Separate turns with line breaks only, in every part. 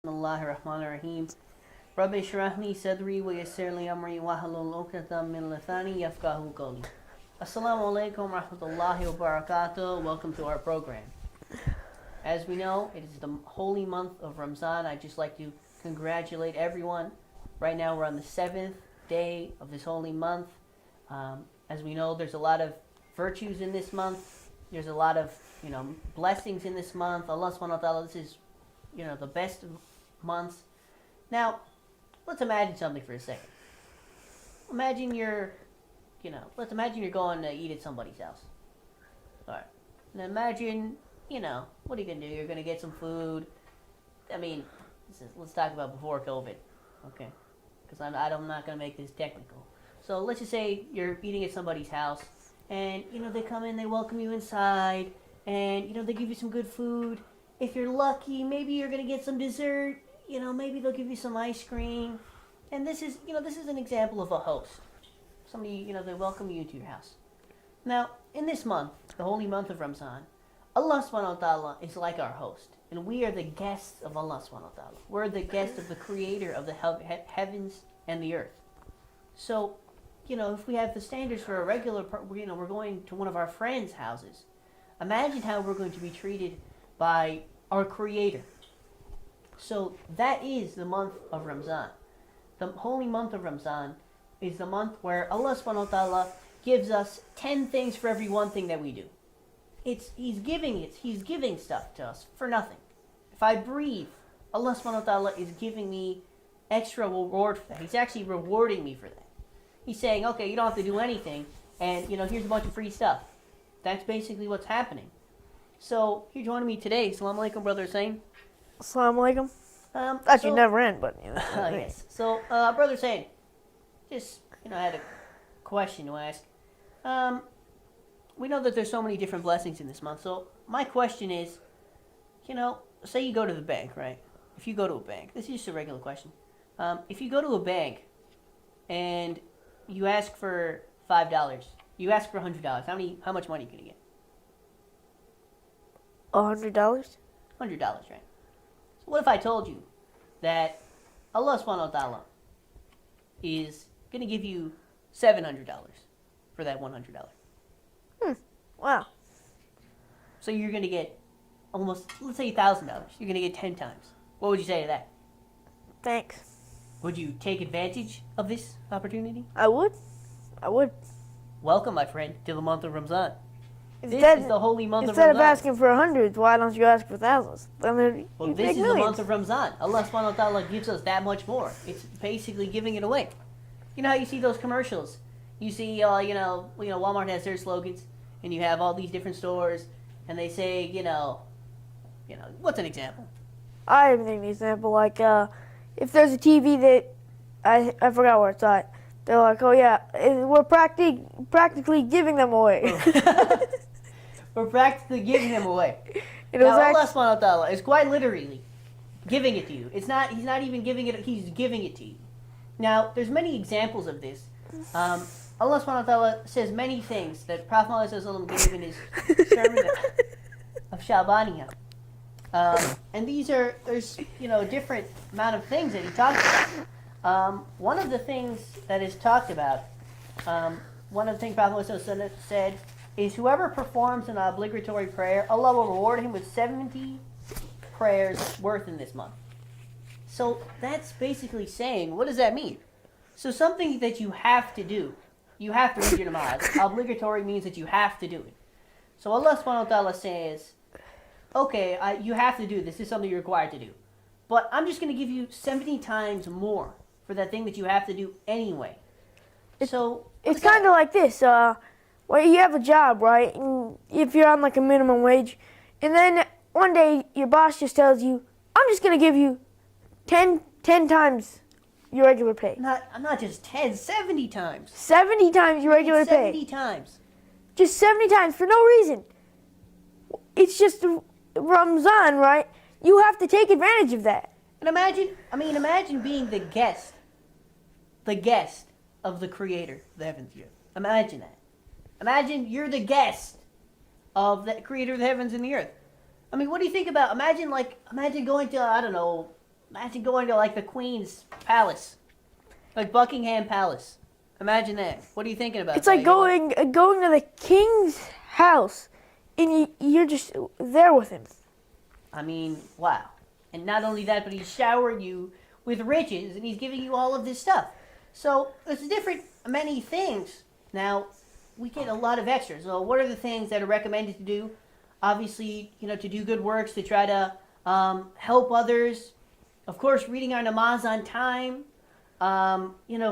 الله الرحمن الرحيم رب اشرح لي صدري ويسر لي أمري واحلل عقدة من لساني يفقهوا قولي. Assalamu alaikum rahmatullahi wa barakatuh. Welcome to our program. As we know, it is the holy month of Ramadan. I'd just like to congratulate everyone. Right now we're on the 7th day of this holy month. As we know, there's a lot of virtues in this month. There's a lot of, blessings in this month. Allah subhanahu wa ta'ala, this is, the best of months. Now, let's imagine something for a second. Imagine let's imagine you're going to eat at somebody's house. Alright. And imagine, what are you going to do? You're going to get some food. Let's talk about before COVID. Okay? Because I'm not going to make this technical. So let's just say you're eating at somebody's house, and, they come in, they welcome you inside, and, they give you some good food. If you're lucky, maybe you're going to get some dessert. Maybe they'll give you some ice cream. And this is an example of a host. Somebody, they welcome you into your house. Now, in this month, the holy month of Ramadan, Allah subhanahu wa ta'ala is like our host. And we are the guests of Allah subhanahu wa ta'ala. We're the guests of the creator of the heavens and the earth. So, if we have the standards for a regular, we're going to one of our friends' houses. Imagine how we're going to be treated by our creator. So that is the month of Ramadan. The holy month of Ramadan is the month where Allah subhanahu wa ta'ala gives us 10 things for every one thing that we do. He's giving stuff to us for nothing. If I breathe, Allah subhanahu wa ta'ala is giving me extra reward for that. He's actually rewarding me for that. He's saying, okay, you don't have to do anything, and here's a bunch of free stuff. That's basically what's happening. So, here joining me today, Assalamu alaikum, Brother Hussein.
Assalamu alaikum. Actually, never end, but
yes. So, Brother Hussein, just I had a question to ask. We know that there's so many different blessings in this month. So, my question is, say you go to the bank, right? If you go to a bank, this is just a regular question. If you go to a bank and you ask for $5, you ask for $100, how much money are you gonna get?
$100.
$100, right? So what if I told you that Allah subhanahu wa ta'ala is going to give you $700 for that $100?
Wow.
So you're going to get almost, let's say $1,000. You're going to get 10 times. What would you say to that?
Thanks.
Would you take advantage of this opportunity?
I would.
Welcome, my friend, to the month of Ramadan. This is the holy month of
Ramadan. Instead of asking for hundreds, why don't you ask for thousands?
Well, this is the month of Ramadan. Allah subhanahu wa ta'ala gives us that much more. It's basically giving it away. You know how you see those commercials? You see, Walmart has their slogans, and you have all these different stores, and they say, what's an example?
I have an example, like, if there's a TV that, I forgot where it's at, they're like, oh yeah, we're practically giving them away.
We're practically giving them away. Now, Allah subhanahu wa ta'ala is quite literally giving it to you. He's not even giving it, he's giving it to you. Now, there's many examples of this. Allah subhanahu wa ta'ala says many things that Prophet Muhammad gave in his sermon of Shabaniyah. And there's a different amount of things that he talks about. One of the things that is talked about, one of the things Prophet Muhammad said, is whoever performs an obligatory prayer, Allah will reward him with 70 prayers worth in this month. So that's basically saying, what does that mean? So something that you have to do, you have to read your namaz. Obligatory means that you have to do it. So Allah subhanahu wa ta'ala says, okay, you have to do this. This is something you're required to do. But I'm just going to give you 70 times more for that thing that you have to do anyway.
It's kind of like this. Where you have a job, right? And if you're on like a minimum wage, and then one day your boss just tells you, I'm just going to give you 10 times your regular pay.
Not just 10, 70 times.
70 times your regular pay.
70 times.
Just 70 times for no reason. It's just Ramadan, right? You have to take advantage of that.
And imagine being the guest of the creator of the heavens and earth. Imagine that. Imagine you're the guest of the creator of the heavens and the earth. What do you think about, imagine going to, I don't know, Imagine going to like the Queen's palace, like Buckingham Palace. Imagine that. What are you thinking about?
It's like going to the king's house, and you're just there with him.
I mean, wow. And not only that, but he's showering you with riches, and he's giving you all of this stuff. So there's many things. Now, we get a lot of extras. So what are the things that are recommended to do? Obviously, to do good works, to try to help others. Of course, reading our namaz on time.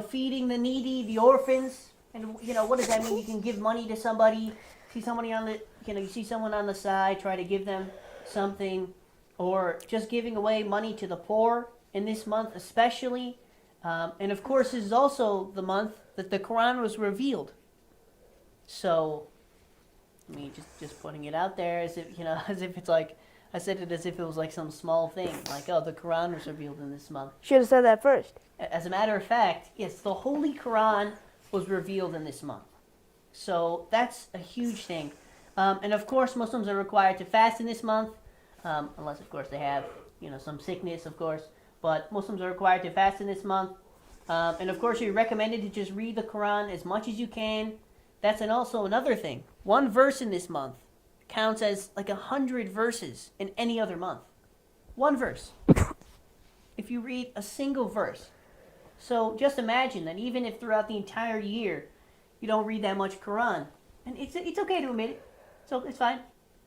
Feeding the needy, the orphans. And, what does that mean? You can give money to somebody. See somebody you see someone on the side, try to give them something. Or just giving away money to the poor in this month especially. And of course, this is also the month that the Quran was revealed. So, I mean, just putting it out there as if it's like, I said it as if it was like some small thing. Like, oh, the Quran was revealed in this month.
Should have said that first.
As a matter of fact, yes, the Holy Quran was revealed in this month. So that's a huge thing. And of course, Muslims are required to fast in this month, unless, of course, they have, some sickness, of course. But Muslims are required to fast in this month. And of course, you're recommended to just read the Quran as much as you can. That's also another thing. One verse in this month counts as like 100 verses in any other month. One verse. If you read a single verse. So just imagine that even if throughout the entire year you don't read that much Quran, and it's okay to admit it. So it's fine.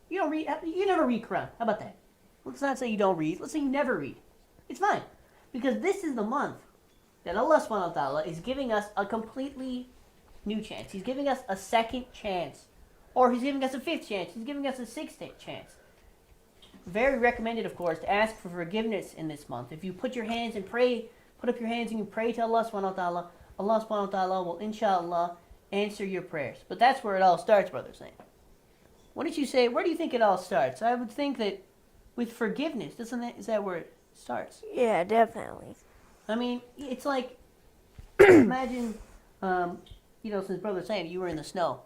You never read Quran. How about that? Let's not say you don't read. Let's say you never read. It's fine. Because this is the month that Allah subhanahu wa ta'ala is giving us a completely new chance. He's giving us a second chance. Or He's giving us a fifth chance. He's giving us a sixth chance. Very recommended, of course, to ask for forgiveness in this month. If you put your hands and pray, put up your hands and you pray to Allah subhanahu wa ta'ala, Allah subhanahu wa ta'ala will, inshallah, answer your prayers. But that's where it all starts, Brother Saint. What did you say? Where do you think it all starts? I would think that with forgiveness, is that where it starts?
Yeah, definitely.
I mean, it's like, imagine, since Brother Saint, you were in the snow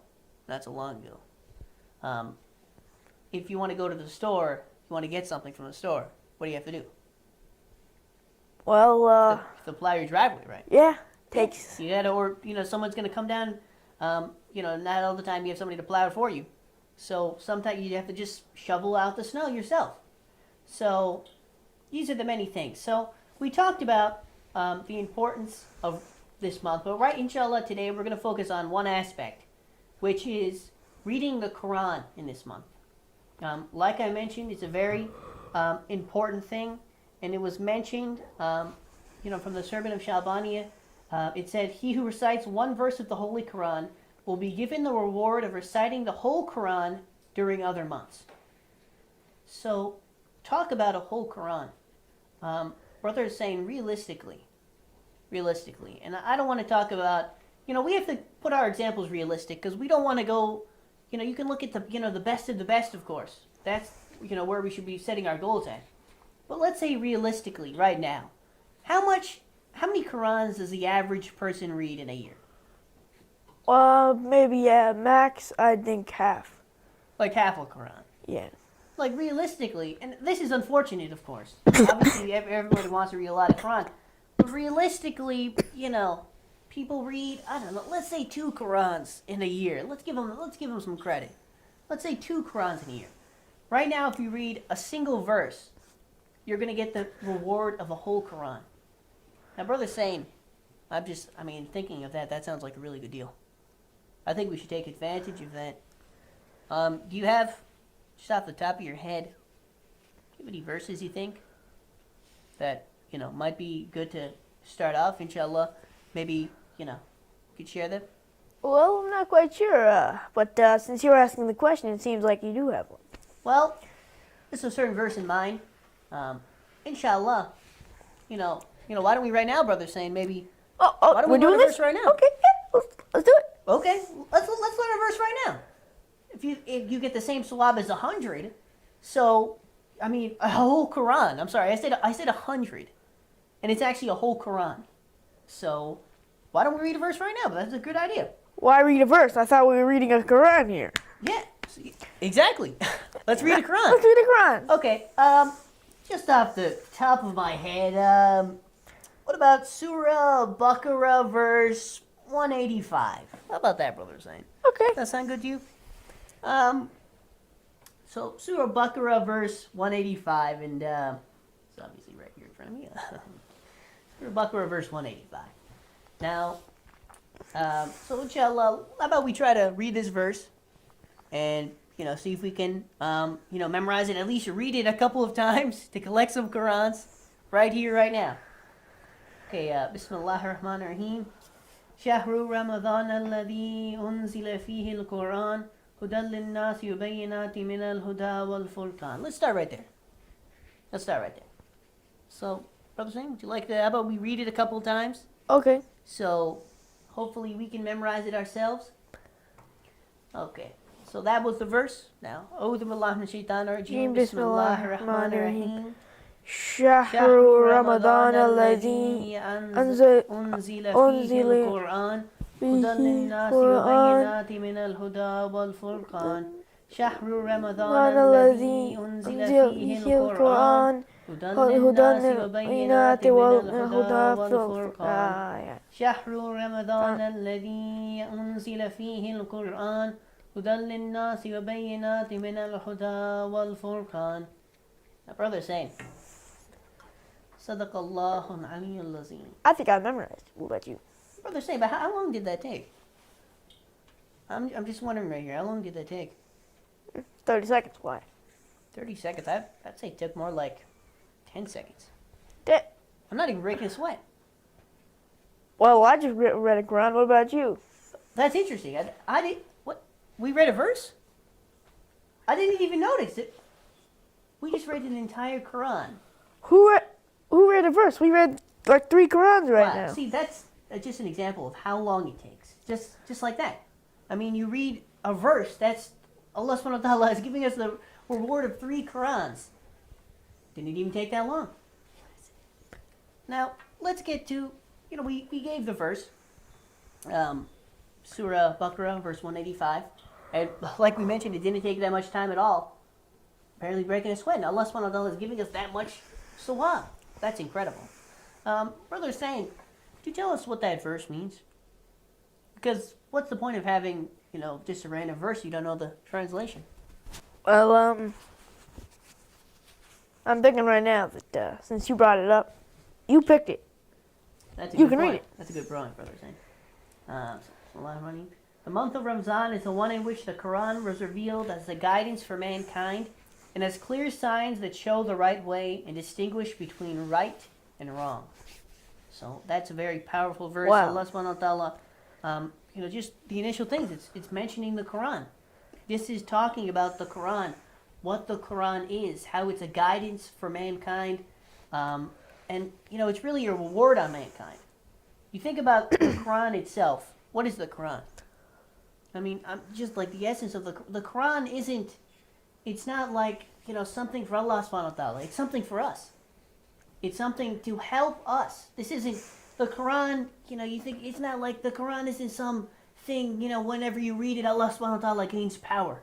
not so long ago. If you want to go to the store, you want to get something from the store, what do you have to do?
Well,
you have to plow your driveway, right?
Yeah, takes.
You gotta, or someone's gonna come down. Not all the time you have somebody to plow it for you. So sometimes you have to just shovel out the snow yourself. So these are the many things. So we talked about the importance of this month, but inshallah, today we're gonna focus on one aspect, which is reading the Quran in this month. Like I mentioned, it's a very important thing, and it was mentioned, from the sermon of Shalbaniya. It said, "He who recites one verse of the Holy Quran will be given the reward of reciting the whole Quran during other months." So, talk about a whole Quran. Brother is saying realistically, and I don't want to talk about, we have to put our examples realistic, because we don't want to go, you can look at the best of the best, of course. That's, where we should be setting our goals at. But let's say realistically, right now, how many Qurans does the average person read in a year?
Maybe, max, I think half.
Like half a Quran?
Yeah.
Like realistically, and this is unfortunate, of course. Obviously, everybody wants to read a lot of Quran. But realistically, people read, I don't know, let's say 2 Qurans in a year. Let's give them some credit. Let's say 2 Qurans in a year. Right now, if you read a single verse, you're going to get the reward of a whole Quran. Now, Brother's saying, thinking of that sounds like a really good deal. I think we should take advantage of that. Do you have, just off the top of your head, any verses you think that, might be good to start off, inshallah? Maybe, you could share them?
Well, I'm not quite sure, but since you're asking the question, it seems like you do have one.
Well, there's a certain verse in mind. Inshallah, why don't we right now, Brother, saying maybe, why don't we learn a verse right now?
Okay, yeah, let's do it.
Okay, let's learn a verse right now. If you get the same sawab as 100, so, a whole Quran. I'm sorry, I said 100, and it's actually a whole Quran. So, why don't we read a verse right now? But that's a good idea.
Why read a verse? I thought we were reading a Quran here.
Yeah, exactly. Let's read a Quran.
Let's read a Quran.
Okay, just off the top of my head, what about Surah Baqarah verse 185? How about that, Brother Hussein?
Okay.
That sound good to you? So Surah Baqarah verse 185, and it's obviously right here in front of me. Surah Baqarah verse 185. Now, so inshallah, how about we try to read this verse and see if we can memorize it, at least read it a couple of times to collect some Qurans right here, right now. Okay, Bismillahir Rahmanir Rahim. Shahru Ramadan alladhi unzila fihi al-Quran hudan lin-nasi wa bayyinatin min al-huda wal-furqan. Let's start right there. So, Brother Hussein, would you like to, how about we read it a couple of times?
Okay.
So, hopefully we can memorize it ourselves. Okay. So that was the verse. Now, A'udhu billahi minash shaitanir rajeem. Bismillahir Rahmanir Rahim.
Shahru Ramadan alladhi
unzila fihi al-Quran hudan lin-nasi wa bayyinatin min al-huda wal-furqan. Shahru Ramadan alladhi unzila fihi al-Quran hudan lin-nasi wa bayyinatin min al-huda wal-furqan. Shahru Ramadan alladhi unzila fihi al-Quran hudan lin-nasi wa bayyinatin min al-huda wal-furqan. Now, Brother Hussein, Sadaqallahu al-aliyyul azim.
I think I memorized. What about you?
Brother Hussein, but how long did that take? I'm just wondering right here, how long did that take?
30 seconds. Why?
30 seconds? I'd say it took more like 10 seconds.
That,
I'm not even breaking a sweat.
well, I just read a Quran. What about you?
That's interesting. I did, what? We read a verse? I didn't even notice it. We just read an entire Quran.
Who read a verse? We read like 3 Qurans right
Wow.
now.
See, that's just an example of how long it takes. Just like that. I mean, you read a verse, that's Allah subhanahu wa ta'ala is giving us the reward of 3 Qurans. Didn't even take that long. Now, let's get to, we gave the verse, Surah Baqarah, verse 185. And like we mentioned, it didn't take that much time at all. Barely breaking a sweat. And Allah subhanahu wa ta'ala is giving us that much sawab. That's incredible. Brother Hussein, could you tell us what that verse means? Because what's the point of having, just a random verse you don't know the translation?
Well, I'm thinking right now that since you brought it up, you picked it.
That's a
You
good
can read
point.
it.
That's a good drawing, Brother Hussein. Bismillahirrahmanirrahim. The month of Ramadan is the one in which the Quran was revealed as the guidance for mankind and as clear signs that show the right way and distinguish between right and wrong. So that's a very powerful verse.
Wow.
Allah subhanahu wa ta'ala, just the initial things, it's mentioning the Quran. This is talking about the Quran, what the Quran is, how it's a guidance for mankind, and it's really a reward on mankind. You think about the Quran itself. What is the Quran? I mean, just like the essence of the Quran isn't. It's not like something for Allah subhanahu wa ta'ala. It's something for us. It's something to help us. This isn't the Quran. You think it's not like the Quran isn't some thing. Whenever you read it, Allah subhanahu wa ta'ala gains power.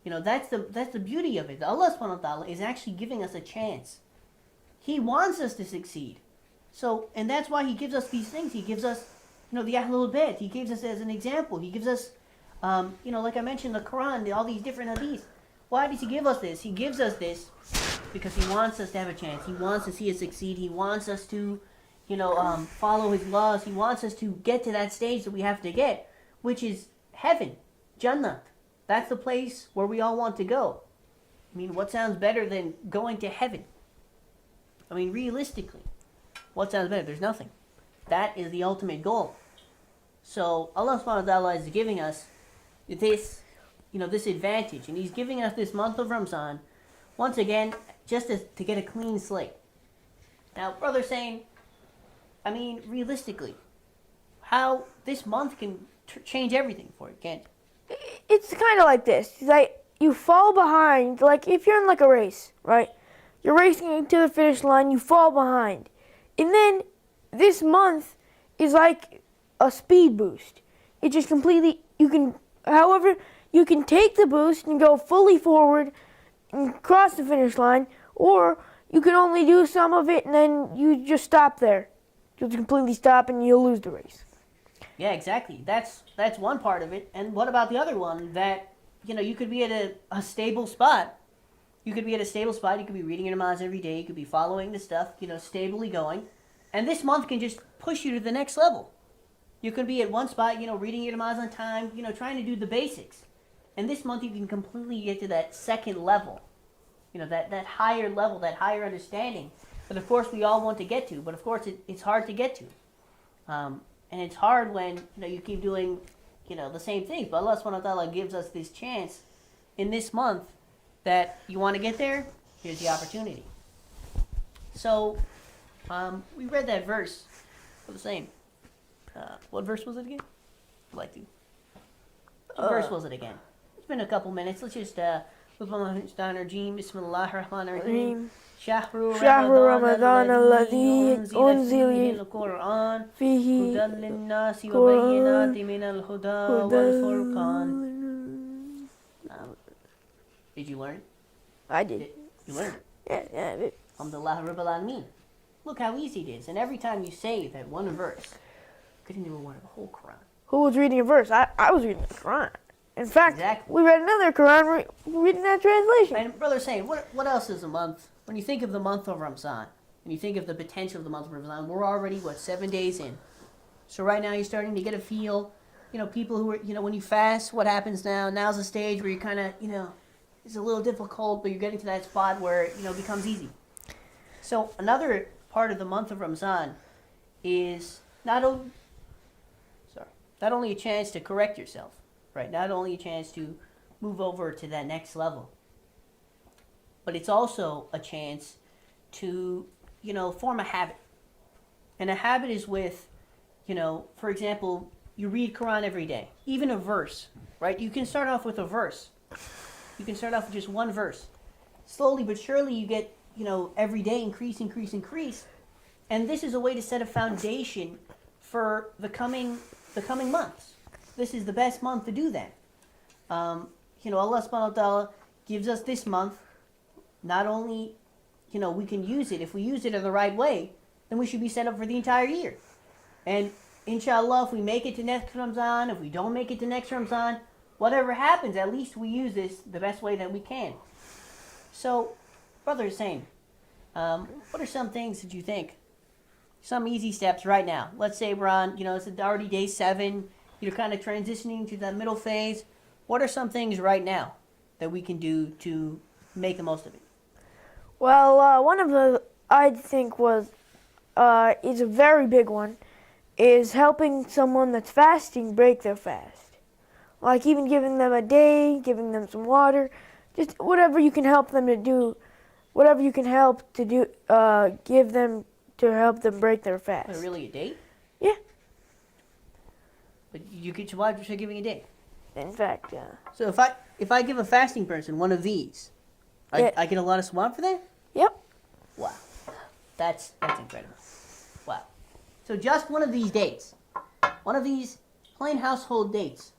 That's the beauty of it. Allah subhanahu wa ta'ala is actually giving us a chance. He wants us to succeed. So, and that's why He gives us these things. He gives us, the Ahlul Bayt. He gives us as an example. He gives us, like I mentioned, the Quran, all these different hadiths. Why does He give us this? He gives us this because He wants us to have a chance. He wants to see us succeed. He wants us to, follow His laws. He wants us to get to that stage that we have to get, which is heaven, Jannah. That's the place where we all want to go. I mean, what sounds better than going to heaven? I mean, realistically, what sounds better? There's nothing. That is the ultimate goal. So Allah subhanahu wa ta'ala is giving us this, this advantage. And He's giving us this month of Ramadan, once again, just to get a clean slate. Now, Brother Hussein, I mean, realistically, how this month can change everything for you, can't it?
It's kind of like this. It's like you fall behind. Like if you're in like a race, right? You're racing to the finish line. You fall behind, and then this month is like a speed boost. It just completely. However, you can take the boost and go fully forward and cross the finish line, or you can only do some of it, and then you just stop there. You'll completely stop, and you'll lose the race.
Yeah, exactly. That's one part of it. And what about the other one that, you could be at a stable spot. You could be at a stable spot. You could be reading your namaz every day. You could be following the stuff, stably going. And this month can just push you to the next level. You could be at one spot, reading your namaz on time, trying to do the basics. And this month you can completely get to that second level. That higher level, that higher understanding. That of course we all want to get to, but of course it's hard to get to. And it's hard when, you keep doing, the same things. But Allah subhanahu wa ta'ala gives us this chance in this month that you want to get there, here's the opportunity. So, we read that verse for the same. What verse was it again? I'd like to. What verse was it again? It's been a couple minutes. Let's just, Bismillahirrahmanirrahim. شهر
رمضان الذي أنزل
فيه القرآن
فيه
هدى للناس وبينات من الهدى والفرقان. Did you learn?
I did.
You learned it?
Yeah, I did.
Alhamdulillah Rabbil Alameen. Look how easy it is. And every time you say that one verse, you couldn't do one of the whole Quran.
Who was reading a verse? I was reading the Quran. In fact,
Exactly.
we read another Quran reading that translation.
And Brother Sayyid, what else is a month? When you think of the month of Ramzan, when you think of the potential of the month of Ramzan, we're already, 7 days in. So right now you're starting to get a feel, people who are, when you fast, what happens now? Now's a stage where you kind of, it's a little difficult, but you're getting to that spot where, it becomes easy. So another part of the month of Ramzan is not only a chance to correct yourself, right? Not only a chance to move over to that next level, but it's also a chance to, form a habit. And a habit is with, for example, you read Quran every day, even a verse, right? You can start off with a verse. You can start off with just one verse. Slowly but surely you get, every day increase. And this is a way to set a foundation for the coming months. This is the best month to do that. Allah subhanahu wa ta'ala gives us this month. Not only, we can use it. If we use it in the right way, then we should be set up for the entire year. And inshallah, if we make it to next Ramzan, if we don't make it to next Ramzan, whatever happens, at least we use this the best way that we can. So, Brother Hussein, what are some things that you think, some easy steps right now? Let's say we're on, it's already day 7, you're kind of transitioning to that middle phase. What are some things right now that we can do to make the most of it?
Well, one of the, I think is a very big one, is helping someone that's fasting break their fast. Like even giving them a day, giving them some water, just whatever you can help them to do, whatever you can help to do, give them to help them break their fast.
Wait, really, a date?
Yeah.
But you get your wife for giving a date.
In fact, yeah.
So if I give a fasting person one of these, I get a lot of swab for that?
Yep.
Wow. That's incredible. Wow. So just one of these dates, one of these plain household dates,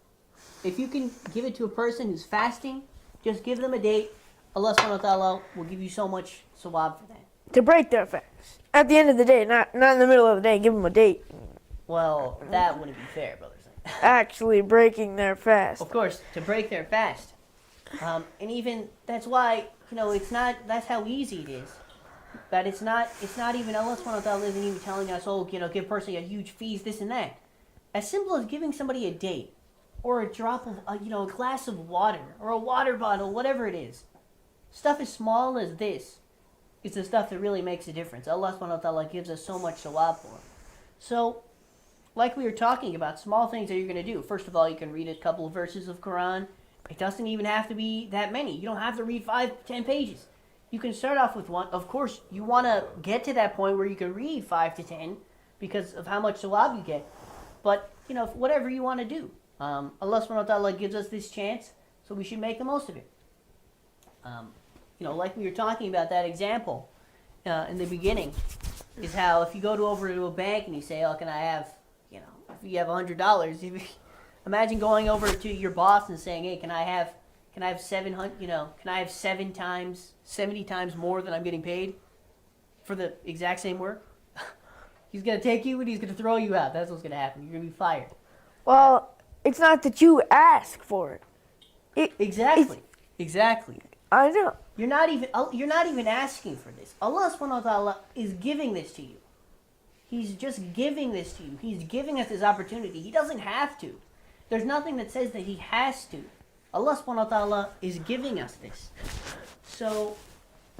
if you can give it to a person who's fasting, just give them a date. Allah subhanahu wa ta'ala will give you so much sawab for that.
To break their fast. At the end of the day, not in the middle of the day, give them a date.
Well, that wouldn't be fair, brothers.
Actually breaking their fast.
Of course, to break their fast. And even, that's why, that's how easy it is. But it's not even, Allah subhanahu wa ta'ala isn't even telling us, give a person a huge feast, this and that. As simple as giving somebody a date, or a drop of, a glass of water, or a water bottle, whatever it is. Stuff as small as this is the stuff that really makes a difference. Allah subhanahu wa ta'ala gives us so much sawab for. So, like we were talking about, small things that you're going to do. First of all, you can read a couple of verses of Quran. It doesn't even have to be that many. You don't have to read 5, 10 pages. You can start off with one. Of course, you want to get to that point where you can read 5 to 10 because of how much sawab you get. But, whatever you want to do. Allah subhanahu wa ta'ala gives us this chance, so we should make the most of it. Like we were talking about that example in the beginning, is how if you go over to a bank and you say, can I have, if you have $100, imagine going over to your boss and saying, hey, can I have 700, can I have 70 times more than I'm getting paid? for the exact same work, he's gonna take you and he's gonna throw you out. That's what's gonna happen. You're gonna be fired.
Well, it's not that you ask for it.
Exactly. Exactly.
I know.
You're not even asking for this. Allah subhanahu wa ta'ala is giving this to you. He's just giving this to you. He's giving us this opportunity. He doesn't have to. There's nothing that says that he has to. Allah subhanahu wa ta'ala is giving us this. So,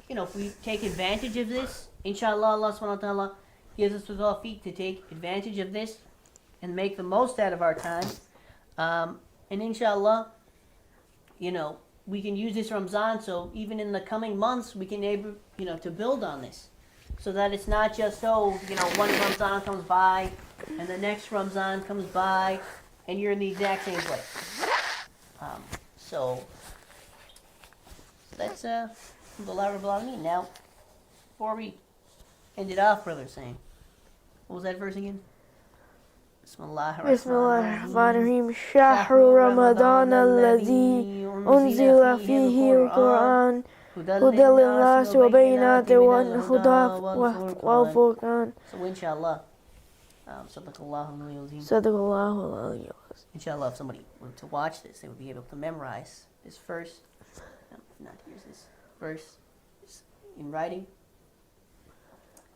if we take advantage of this, inshallah, Allah subhanahu wa ta'ala gives us the tawfiq to take advantage of this and make the most out of our time. And inshallah, we can use this Ramzan, so even in the coming months, we can able, to build on this. So that it's not just, one Ramzan comes by, and the next Ramzan comes by, and you're in the exact same place. So that's Alhamdulillah Rabbil Alameen. Now, before we end it off, brother, saying, what was that verse again?
Bismillahirrahmanirrahim. Shahru Ramadan alladhi unzila fihi al-Quran hudan lin-nas wa bayyinatin min al-huda wal-furqan.
So inshallah, Sadaqallahu al-Azim.
Sadaqallahu al-Azim.
Inshallah, if somebody were to watch this, they would be able to memorize this verse. Not here's this verse in writing.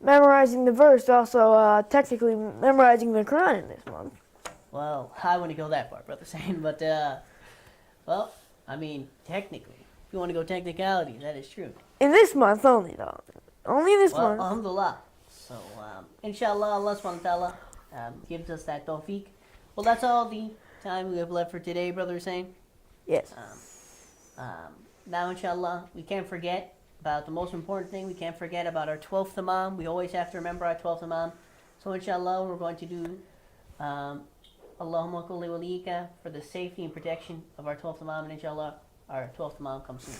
Memorizing the verse, also technically memorizing the Quran in this month.
Well, I wouldn't go that far, brother Sain, but technically, if you want to go technicality, that is true.
In this month only, though. Only this month.
Alhamdulillah. So, inshallah, Allah subhanahu wa ta'ala gives us that tawfiq. Well, that's all the time we have left for today, brother Sain.
Yes.
Now, inshallah, we can't forget about the most important thing. We can't forget about our 12th Imam. We always have to remember our 12th Imam. So, inshallah, we're going to do Allahumma kulli waliyika for the safety and protection of our 12th Imam. And inshallah, our 12th Imam comes soon.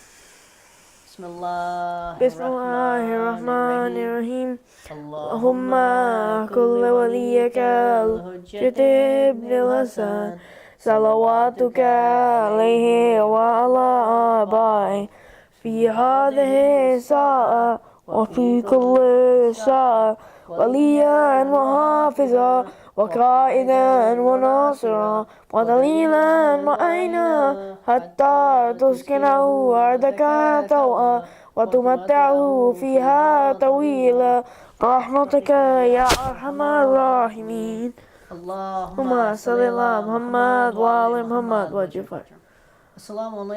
Bismillahirrahmanirrahim. Allahumma kulli waliyika al-Hujjat ibn al-Hasan. Salawatuka alayhi wa ala abai. في هذه الساعة وفي كل ساعة وليا وحافظا وقائدا وناصرا ودليلا معينا حتى تسكنه أرضك طوعا وتمتعه فيها طويلا برحمتك يا أرحم الراحمين. اللهم صل على محمد وعلى محمد وجفر.
Assalamu alaikum.